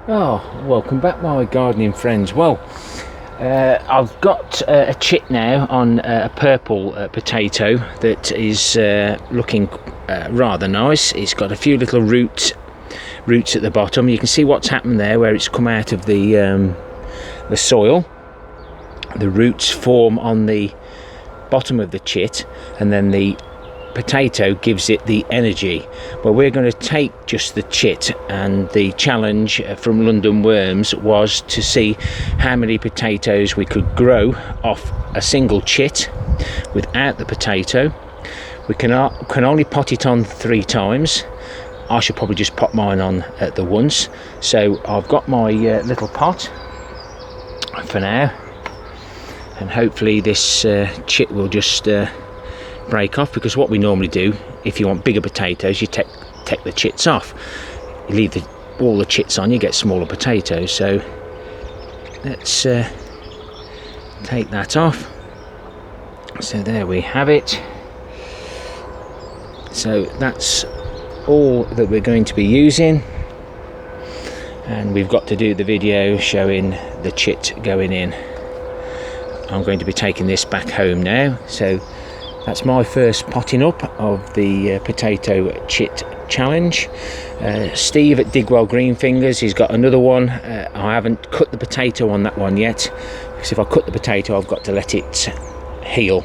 Oh, welcome back my gardening friends. Well, I've got a chit now on a purple potato that is looking rather nice. It's got a few little roots at the bottom. You can see what's happened there where it's come out of the soil. The roots form on the bottom of the chit, and then the potato gives it the energy. Well, we're going to take just the chit, and the challenge from London Worms was to see how many potatoes we could grow off a single chit without the potato. We can only pot it on 3 times. I should probably just pop mine on at the once. So I've got my little pot for now, and hopefully this chit will just break off, because what we normally do, if you want bigger potatoes, you take the chits off. You leave all the chits on, you get smaller potatoes. So let's take that off. So there we have it. So that's all that we're going to be using, and we've got to do the video showing the chit going in. I'm going to be taking this back home now. So that's my first potting up of the potato chit challenge. Steve at Digwell Greenfingers, he's got another one. I haven't cut the potato on that one yet, because if I cut the potato I've got to let it heal,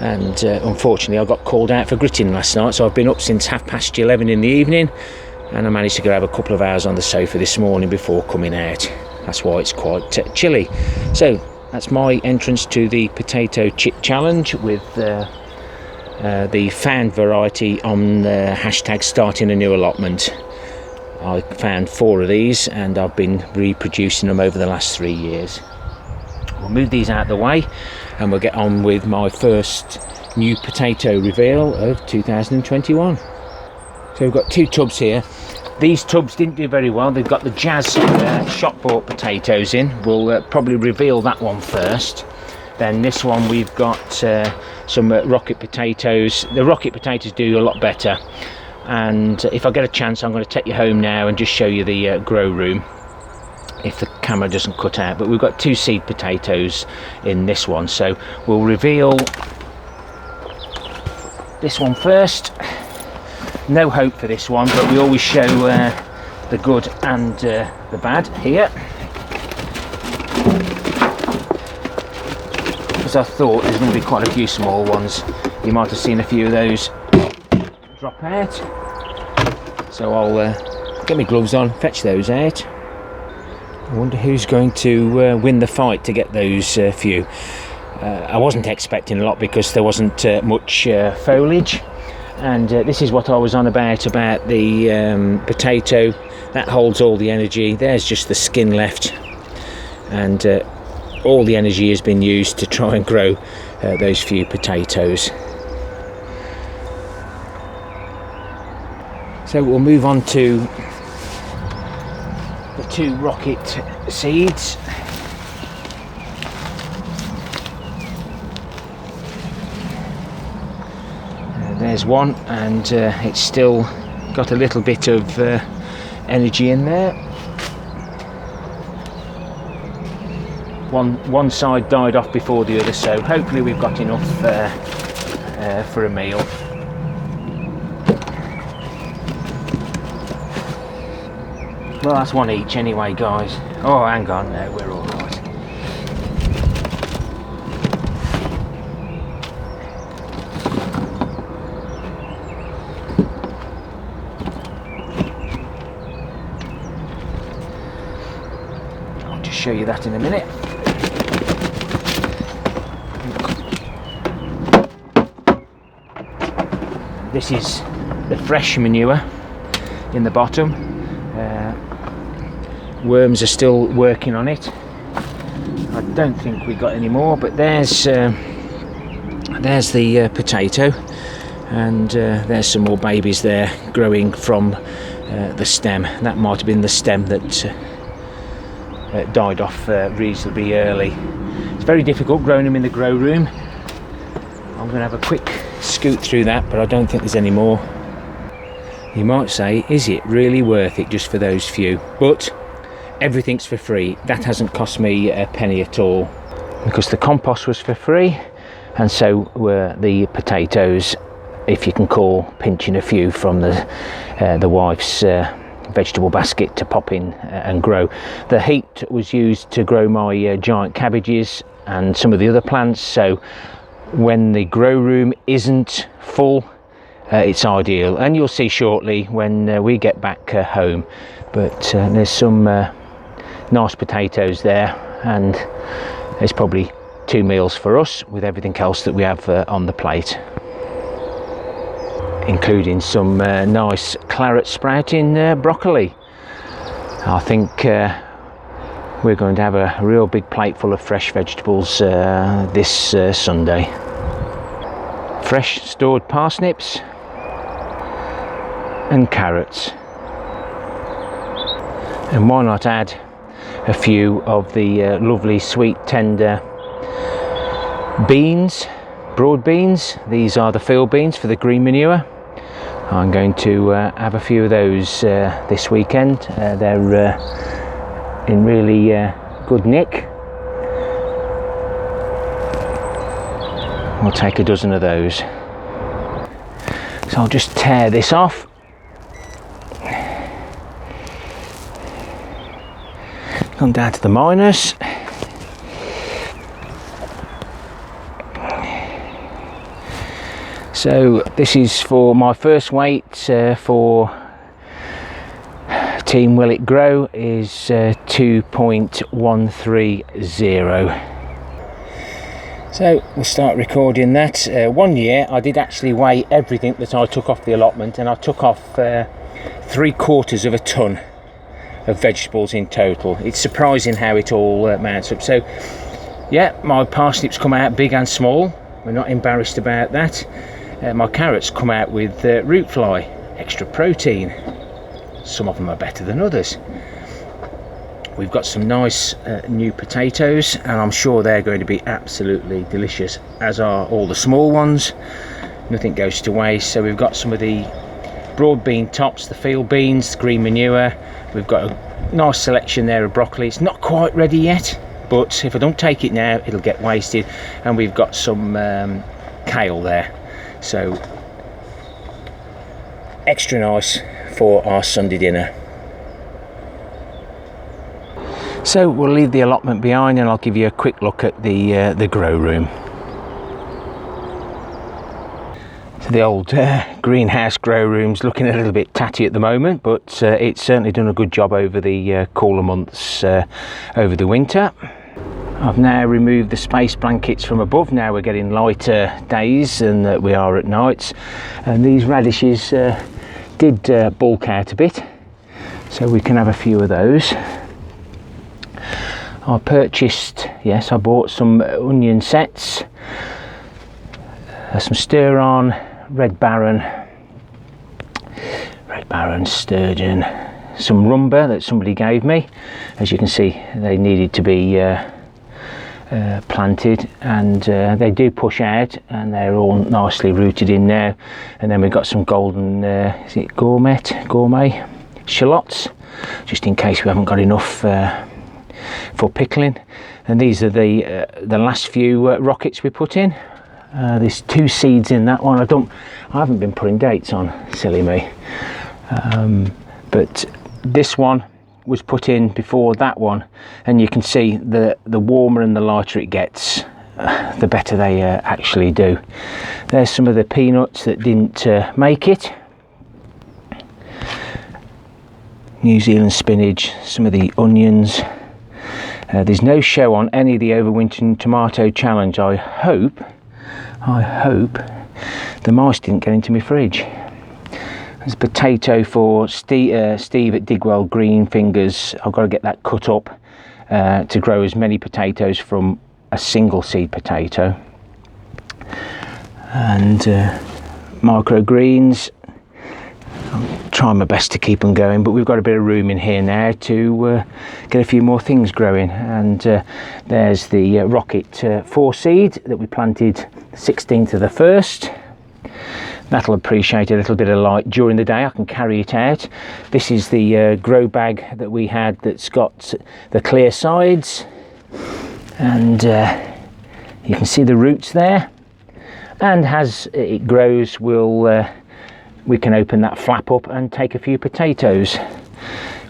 and unfortunately I got called out for gritting last night, so I've been up since 11:30 in the evening, and I managed to go have a couple of hours on the sofa this morning before coming out. That's why it's quite chilly. So that's my entrance to the potato chit challenge with the found variety on the hashtag starting a new allotment. I found 4 of these, and I've been reproducing them over the last 3 years. We'll move these out of the way, and we'll get on with my first new potato reveal of 2021. So we've got 2 tubs here. These tubs didn't do very well. They've got the Jazz shop bought potatoes in. We'll probably reveal that one first. Then this one we've got some rocket potatoes. The rocket potatoes do a lot better, and if I get a chance I'm going to take you home now and just show you the grow room, if the camera doesn't cut out. But we've got 2 seed potatoes in this one, so we'll reveal this one first. No hope for this one, but we always show the good and the bad here. As I thought, there's going to be quite a few small ones. You might have seen a few of those drop out. So I'll get my gloves on, fetch those out. I wonder who's going to win the fight to get those few. I wasn't expecting a lot because there wasn't much foliage. And this is what I was on about the potato. That holds all the energy. There's just the skin left, and all the energy has been used to try and grow those few potatoes. So we'll move on to the 2 rocket seeds. There's one, and it's still got a little bit of energy in there. One side died off before the other, so hopefully we've got enough for a meal. Well, that's 1 each anyway, guys. Oh, hang on, no, we're all right. I'll just show you that in a minute. This is the fresh manure in the bottom. Worms are still working on it. I don't think we got any more, but there's the potato, and there's some more babies there growing from the stem. That might have been the stem that died off reasonably early. It's very difficult growing them in the grow room. I'm going to have a quick scoot through that, but I don't think there's any more. You might say, is it really worth it just for those few? But everything's for free. That hasn't cost me a penny at all, because the compost was for free, and so were the potatoes, if you can call pinching a few from the wife's vegetable basket to pop in and grow. The heat was used to grow my giant cabbages and some of the other plants, so when the grow room isn't full, it's ideal, and you'll see shortly when we get back home. But there's some nice potatoes there, and there's probably 2 meals for us with everything else that we have on the plate, including some nice claret sprouting broccoli. I think we're going to have a real big plate full of fresh vegetables this Sunday. Fresh stored parsnips and carrots, and why not add a few of the lovely sweet tender beans, broad beans. These are the field beans for the green manure. I'm going to have a few of those this weekend. They're in really good nick. I'll take a dozen of those. So I'll just tear this off. Come down to the minus. So this is for my first weight for Team Will It Grow is 2.130. So we'll start recording that. 1 year I did actually weigh everything that I took off the allotment, and I took off 3/4 of a ton of vegetables in total. It's surprising how it all mounts up. So yeah, my parsnips come out big and small. We're not embarrassed about that. My carrots come out with root fly, extra protein. Some of them are better than others. We've got some nice new potatoes, and I'm sure they're going to be absolutely delicious, as are all the small ones. Nothing goes to waste. So we've got some of the broad bean tops, the field beans, the green manure. We've got a nice selection there of broccoli. It's not quite ready yet, but if I don't take it now, it'll get wasted. And we've got some kale there. So extra nice for our Sunday dinner. So we'll leave the allotment behind, and I'll give you a quick look at the grow room. So the old greenhouse grow room's looking a little bit tatty at the moment, but it's certainly done a good job over the cooler months over the winter. I've now removed the space blankets from above. Now we're getting lighter days than we are at nights, and these radishes did bulk out a bit, so we can have a few of those. I purchased, yes, I bought some onion sets, some stir-on, red baron, sturgeon, some rumba that somebody gave me. As you can see, they needed to be planted, and they do push out, and they're all nicely rooted in now. And then we've got some golden is it gourmet shallots, just in case we haven't got enough for pickling. And these are the last few rockets we put in. There's 2 seeds in that one. I haven't been putting dates on, silly me, but this one was put in before that one, and you can see the warmer and the lighter it gets, the better they actually do. There's some of the peanuts that didn't make it. New Zealand spinach, some of the onions. There's no show on any of the overwintering tomato challenge. I hope the mice didn't get into my fridge. There's a potato for Steve at Digwell Green Fingers. I've got to get that cut up to grow as many potatoes from a single seed potato. And microgreens, I'm trying my best to keep them going, but we've got a bit of room in here now to get a few more things growing. And there's the rocket 4 seed that we planted the 16th of the 1st. That'll appreciate a little bit of light during the day. I can carry it out. This is the grow bag that we had that's got the clear sides, and you can see the roots there, and as it grows we can open that flap up and take a few potatoes.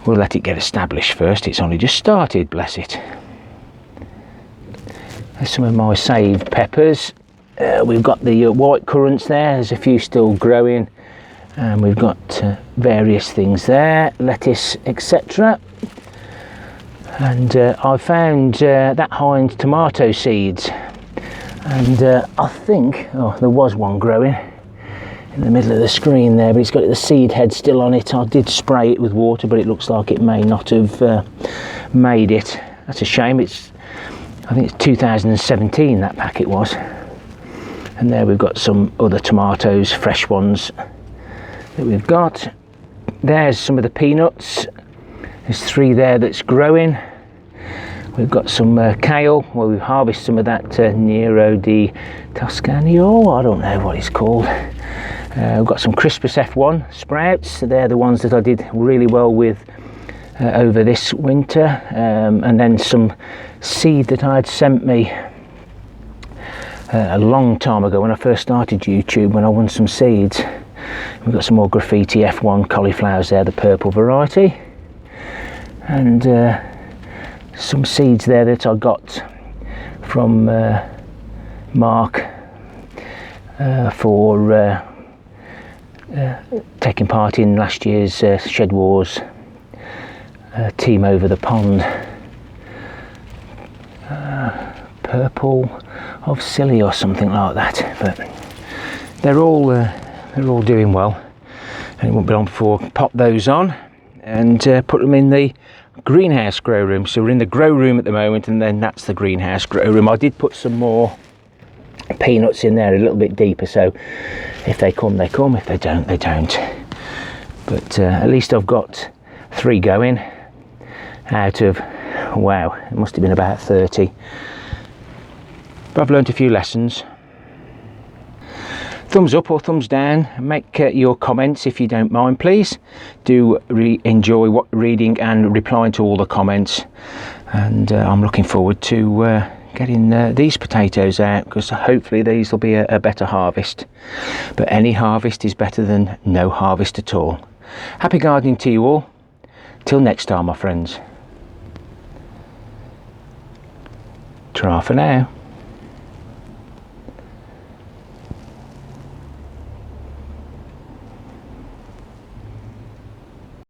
We'll let it get established first. It's only just started, bless it. There's some of my saved peppers. We've got the white currants there. There's a few still growing, and we've got various things there, lettuce, etc. And I found that Heinz tomato seeds, and I think there was one growing in the middle of the screen there, but it's got the seed head still on it. I did spray it with water, but it looks like it may not have made it. That's a shame. I think it's 2017 that packet was. And there we've got some other tomatoes, fresh ones that we've got. There's some of the peanuts. There's 3 there that's growing. We've got some kale. Well, we've harvested some of that Nero di Toscano. I don't know what it's called. We've got some Crispus F1 sprouts. They're the ones that I did really well with over this winter. And then some seed that I had sent me a long time ago when I first started YouTube, when I won some seeds. We've got some more Graffiti F1 cauliflowers there, the purple variety, and some seeds there that I got from Mark for taking part in last year's Shed Wars team over the pond. Purple of Silly or something like that, but they're all doing well, and it won't be long before I pop those on and put them in the greenhouse grow room. So we're in the grow room at the moment, and then that's the greenhouse grow room. I did put some more peanuts in there a little bit deeper, so if they come they come, if they don't they don't. But at least I've got 3 going out of, wow, it must have been about 30. But I've learnt a few lessons. Thumbs up or thumbs down. Make your comments if you don't mind, please. Do enjoy reading and replying to all the comments. And I'm looking forward to getting these potatoes out, because hopefully these will be a better harvest. But any harvest is better than no harvest at all. Happy gardening to you all. Till next time, my friends. Ta-ra for now.